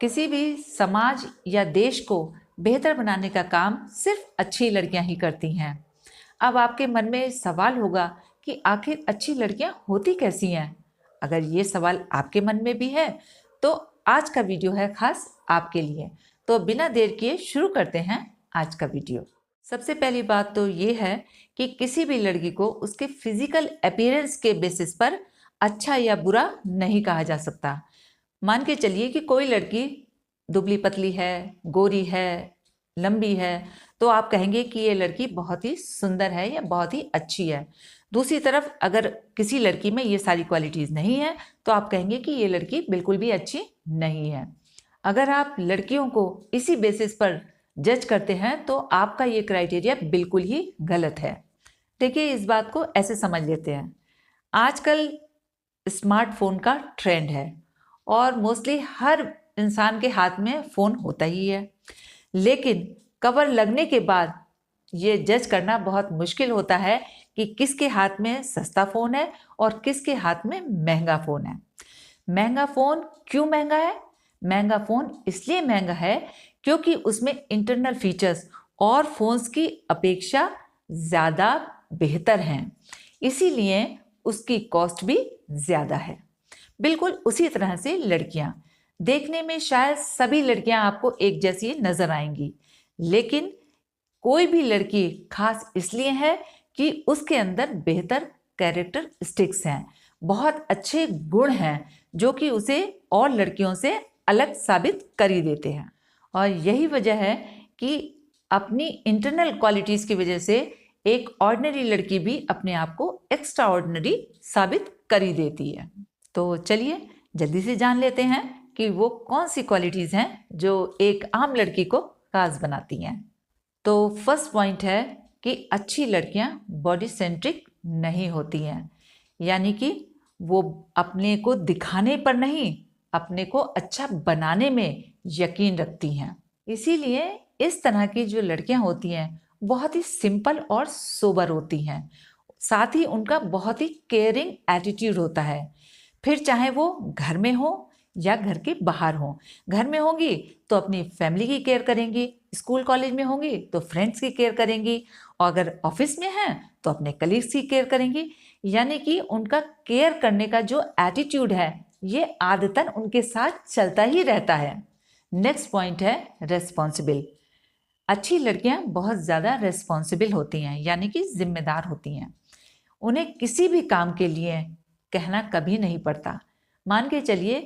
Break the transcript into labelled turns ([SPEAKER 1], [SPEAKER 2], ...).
[SPEAKER 1] किसी भी समाज या देश को बेहतर बनाने का काम सिर्फ अच्छी लड़कियां ही करती हैं। अब आपके मन में सवाल होगा कि आखिर अच्छी लड़कियां होती कैसी हैं? अगर ये सवाल आपके मन में भी है तो आज का वीडियो है खास आपके लिए। तो बिना देर किए शुरू करते हैं आज का वीडियो। सबसे पहली बात तो ये है कि किसी भी लड़की को उसके फिजिकल अपीयरेंस के बेसिस पर अच्छा या बुरा नहीं कहा जा सकता। मान के चलिए कि कोई लड़की दुबली पतली है, गोरी है, लंबी है, तो आप कहेंगे कि ये लड़की बहुत ही सुंदर है या बहुत ही अच्छी है। दूसरी तरफ अगर किसी लड़की में ये सारी क्वालिटीज़ नहीं है तो आप कहेंगे कि ये लड़की बिल्कुल भी अच्छी नहीं है। अगर आप लड़कियों को इसी बेसिस पर जज करते हैं तो आपका ये क्राइटेरिया बिल्कुल ही गलत है। देखिए, इस बात को ऐसे समझ लेते हैं। आजकल स्मार्टफोन का ट्रेंड है और मोस्टली हर इंसान के हाथ में फ़ोन होता ही है, लेकिन कवर लगने के बाद ये जज करना बहुत मुश्किल होता है कि किसके हाथ में सस्ता फ़ोन है और किसके हाथ में महंगा फ़ोन है। महंगा फ़ोन क्यों महंगा है? महंगा फ़ोन इसलिए महंगा है क्योंकि उसमें इंटरनल फीचर्स और फ़ोन्स की अपेक्षा ज़्यादा बेहतर हैं, इसीलिए उसकी कॉस्ट भी ज़्यादा है। बिल्कुल उसी तरह से लड़कियां देखने में शायद सभी लड़कियां आपको एक जैसी नजर आएंगी, लेकिन कोई भी लड़की खास इसलिए है कि उसके अंदर बेहतर कैरेक्टरिस्टिक्स हैं, बहुत अच्छे गुण हैं जो कि उसे और लड़कियों से अलग साबित कर ही देते हैं। और यही वजह है कि अपनी इंटरनल क्वालिटीज़ की वजह से एक ऑर्डिनरी लड़की भी अपने आप को एक्स्ट्रा ऑर्डिनरी साबित कर ही देती है। तो चलिए जल्दी से जान लेते हैं कि वो कौन सी क्वालिटीज़ हैं जो एक आम लड़की को खास बनाती हैं। तो फर्स्ट पॉइंट है कि अच्छी लड़कियां बॉडी सेंट्रिक नहीं होती हैं, यानी कि वो अपने को दिखाने पर नहीं, अपने को अच्छा बनाने में यकीन रखती हैं। इसीलिए इस तरह की जो लड़कियां होती हैं बहुत ही सिंपल और सोबर होती हैं। साथ ही उनका बहुत ही केयरिंग एटीट्यूड होता है, फिर चाहे वो घर में हो या घर के बाहर हो। घर में होंगी तो अपनी फैमिली की केयर करेंगी, स्कूल कॉलेज में होंगी तो फ्रेंड्स की केयर करेंगी, और अगर ऑफिस में हैं तो अपने कलीग्स की केयर करेंगी। यानी कि उनका केयर करने का जो एटीट्यूड है ये आदतन उनके साथ चलता ही रहता है। नेक्स्ट पॉइंट है रेस्पॉन्सिबल। अच्छी लड़कियां बहुत ज़्यादा रेस्पॉन्सिबल होती हैं, यानी कि जिम्मेदार होती हैं। उन्हें किसी भी काम के लिए कहना कभी नहीं पड़ता। मान के चलिए